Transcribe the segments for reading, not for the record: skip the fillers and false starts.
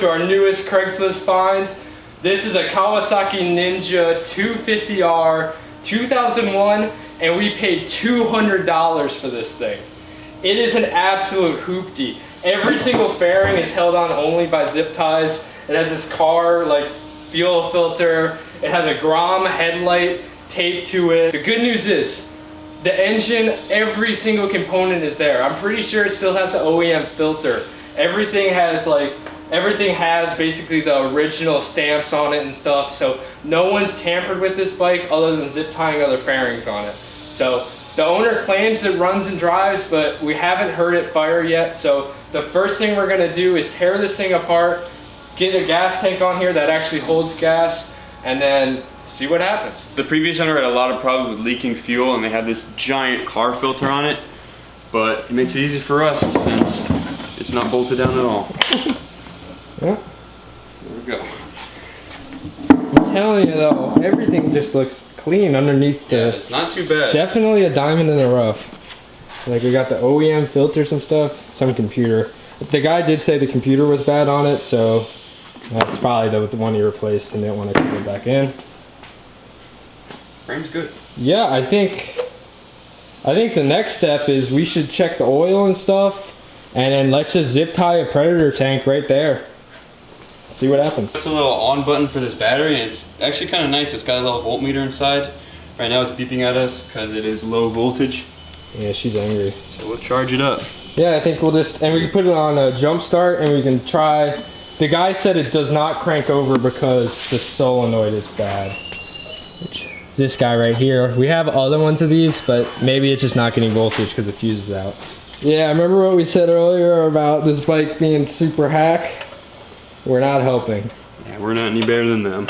to our newest Craigslist find. This is a Kawasaki Ninja 250R 2001, and we paid $200 for this thing. It is an absolute hoopty. Every single fairing is held on only by zip ties. It has this car like fuel filter. It has a Grom headlight taped to it. The good news is, the engine, every single component is there. I'm pretty sure it still has the OEM filter. Everything has basically the original stamps on it and stuff. So no one's tampered with this bike other than zip tying other fairings on it. So the owner claims it runs and drives, but we haven't heard it fire yet. So the first thing we're gonna do is tear this thing apart, get a gas tank on here that actually holds gas, and then see what happens. The previous owner had a lot of problems with leaking fuel, and they had this giant car filter on it, but it makes it easy for us since it's not bolted down at all. Yeah. There we go. I'm telling you though, everything just looks clean underneath the... Yeah, it's not too bad. Definitely a diamond in the rough. Like we got the OEM filters and stuff, some computer. The guy did say the computer was bad on it, so that's probably the one he replaced and didn't want to put it back in. Frame's good. Yeah, I think the next step is we should check the oil and stuff, and then let's just zip tie a Predator tank right there. See what happens. It's a little on button for this battery, and it's actually kind of nice. It's got a little voltmeter inside. Right now it's beeping at us because it is low voltage. Yeah, she's angry. So we'll charge it up. Yeah, I think we'll just, and we can put it on a jump start and we can try. The guy said it does not crank over because the solenoid is bad. Which is this guy right here. We have other ones of these, but maybe it's just not getting voltage because the fuse is out. Yeah, remember what we said earlier about this bike being super hack? We're not helping. Yeah, we're not any better than them.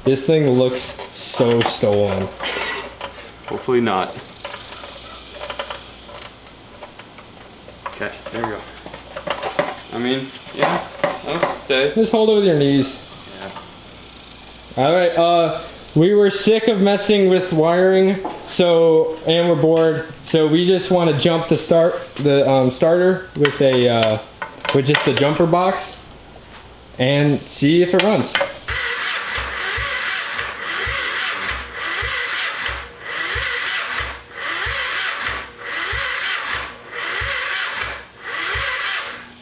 This thing looks so stolen. Hopefully not. Okay, there we go. I mean, yeah, that'll stay. Just hold it with your knees. Yeah. Alright, we were sick of messing with wiring, and we're bored, so we just want to jump the starter with with just the jumper box and see if it runs.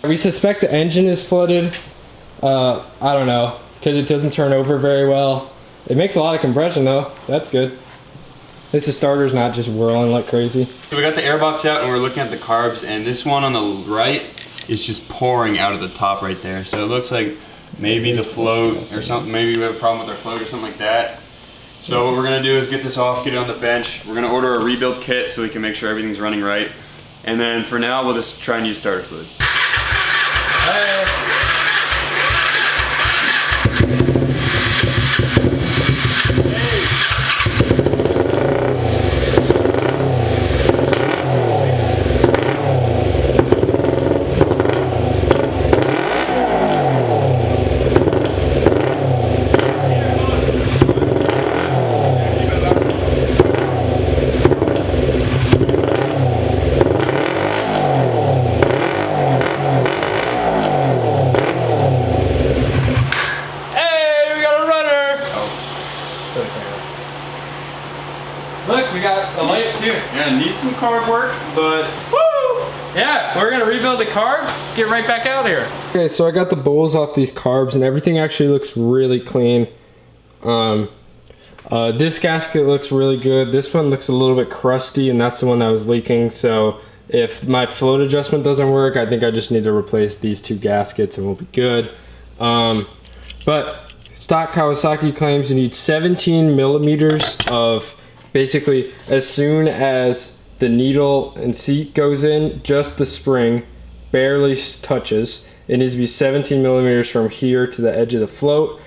We suspect the engine is flooded. I don't know, because it doesn't turn over very well. It makes a lot of compression though. That's good. At least the starter's not just whirling like crazy. So we got the airbox out and we're looking at the carbs, and this one on the right is just pouring out of the top right there. So it looks like maybe the float or something, maybe we have a problem with our float or something like that. So what we're gonna do is get this off, get it on the bench. We're gonna order a rebuild kit so we can make sure everything's running right. And then for now, we'll just try and use starter fluid. Look, we got the lights too. Yeah, need some carb work, but woo! Yeah, we're gonna rebuild the carbs, get right back out here. Okay, so I got the bowls off these carbs and everything actually looks really clean. This gasket looks really good. This one looks a little bit crusty, and that's the one that was leaking. So if my float adjustment doesn't work, I think I just need to replace these two gaskets and we'll be good. But stock Kawasaki claims you need 17 millimeters of, basically as soon as the needle and seat goes in, just the spring barely touches. It needs to be 17 millimeters from here to the edge of the float.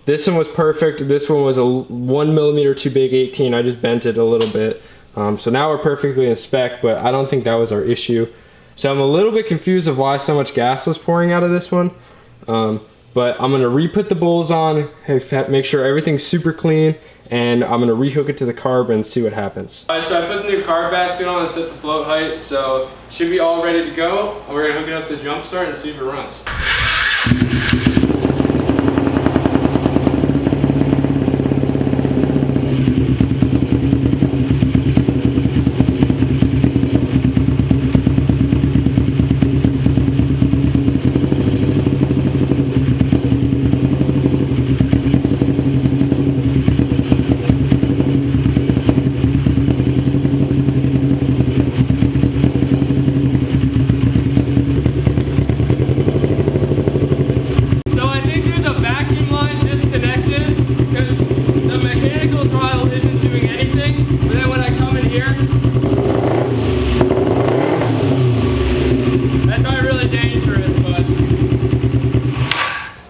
This one was perfect. This one was a 1 millimeter too big 18. I just bent it a little bit. So now we're perfectly in spec, but I don't think that was our issue. So I'm a little bit confused of why so much gas was pouring out of this one. But I'm gonna re-put the bowls on, make sure everything's super clean, and I'm gonna rehook it to the carb and see what happens. All right, so I put the new carb basket on and set the float height, so should be all ready to go. We're gonna hook it up to jump start and see if it runs.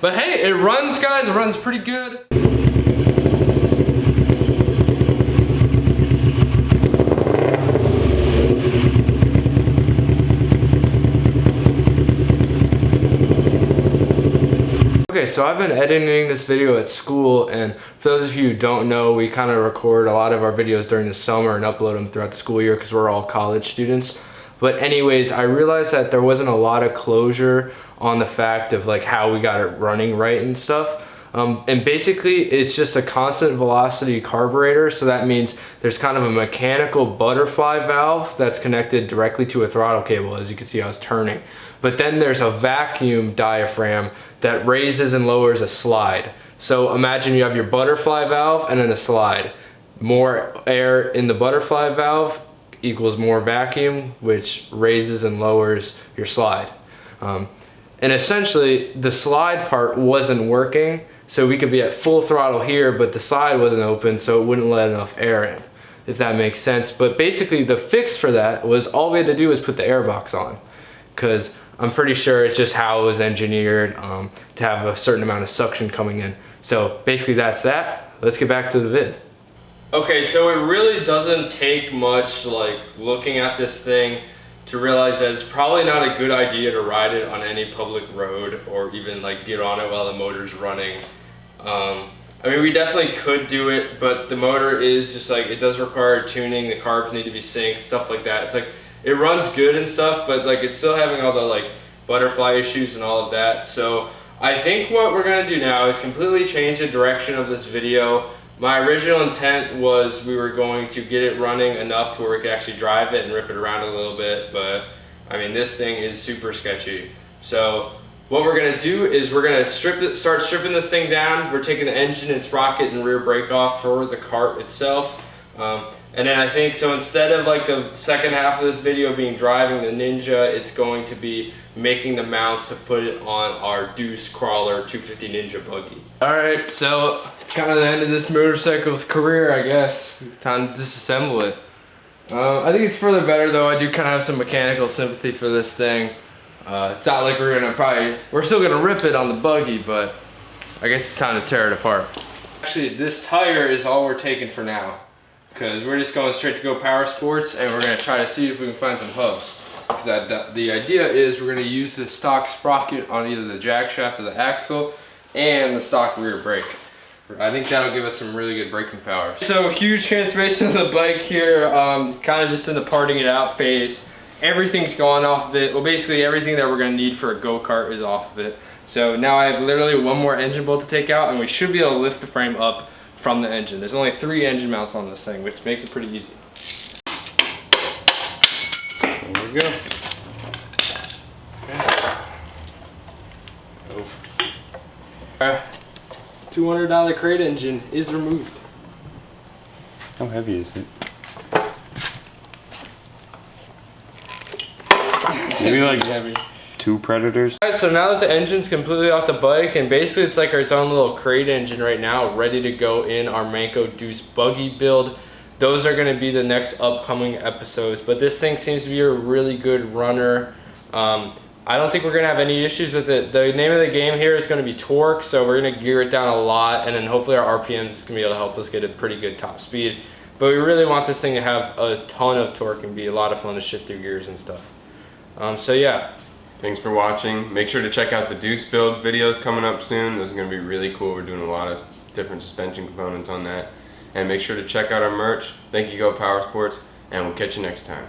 But hey, it runs, guys. It runs pretty good. Okay, so I've been editing this video at school, and for those of you who don't know, we kind of record a lot of our videos during the summer and upload them throughout the school year because we're all college students. But anyways, I realized that there wasn't a lot of closure on the fact of like how we got it running right and stuff. And basically it's just a constant velocity carburetor. So that means there's kind of a mechanical butterfly valve that's connected directly to a throttle cable. As you can see, I was turning. But then there's a vacuum diaphragm that raises and lowers a slide. So imagine you have your butterfly valve and then a slide. More air in the butterfly valve equals more vacuum, which raises and lowers your slide. And essentially the slide part wasn't working, so we could be at full throttle here, but the slide wasn't open, so it wouldn't let enough air in, if that makes sense. But basically the fix for that was all we had to do was put the air box on, because I'm pretty sure it's just how it was engineered to have a certain amount of suction coming in. So basically that's that. Let's get back to the vid. Okay, so it really doesn't take much like looking at this thing to realize that it's probably not a good idea to ride it on any public road or even like get on it while the motor's running. I mean, we definitely could do it, but the motor is just like, it does require tuning, the carbs need to be synced, stuff like that. It's like, it runs good and stuff, but like it's still having all the like butterfly issues and all of that. So I think what we're gonna do now is completely change the direction of this video. My original intent was we were going to get it running enough to where we could actually drive it and rip it around a little bit, but I mean, this thing is super sketchy. So what we're gonna do is we're gonna start stripping this thing down. We're taking the engine and sprocket and rear brake off for the cart itself. And then I think, so instead of like the second half of this video being driving the Ninja, it's going to be making the mounts to put it on our Deuce Crawler 250 Ninja buggy. All right, so it's kind of the end of this motorcycle's career, I guess. Time to disassemble it. I think it's for the better though. I do kind of have some mechanical sympathy for this thing. It's not like we're still gonna rip it on the buggy, but I guess it's time to tear it apart. Actually, this tire is all we're taking for now, because we're just going straight to go power sports, and we're gonna try to see if we can find some hubs. Because the idea is we're gonna use the stock sprocket on either the jack shaft or the axle and the stock rear brake. I think that'll give us some really good braking power. So huge transformation of the bike here, kind of just in the parting it out phase. Everything's gone off of it. Well, basically everything that we're gonna need for a go-kart is off of it. So now I have literally one more engine bolt to take out, and we should be able to lift the frame up from the engine. There's only 3 engine mounts on this thing, which makes it pretty easy. There we go. Okay. $200 crate engine is removed. How heavy is it? Maybe like heavy. 2 Predators. Guys, so now that the engine's completely off the bike, and basically it's like its own little crate engine right now, ready to go in our Manco Deuce buggy build. Those are going to be the next upcoming episodes, but this thing seems to be a really good runner. I don't think we're going to have any issues with it. The name of the game here is going to be torque, so we're going to gear it down a lot, and then hopefully our RPMs is going to be able to help us get a pretty good top speed. But we really want this thing to have a ton of torque and be a lot of fun to shift through gears and stuff. So yeah. Thanks for watching. Make sure to check out the Deuce build videos coming up soon. Those are going to be really cool. We're doing a lot of different suspension components on that. and make sure to check out our merch. Thank you, Go Power Sports, and we'll catch you next time.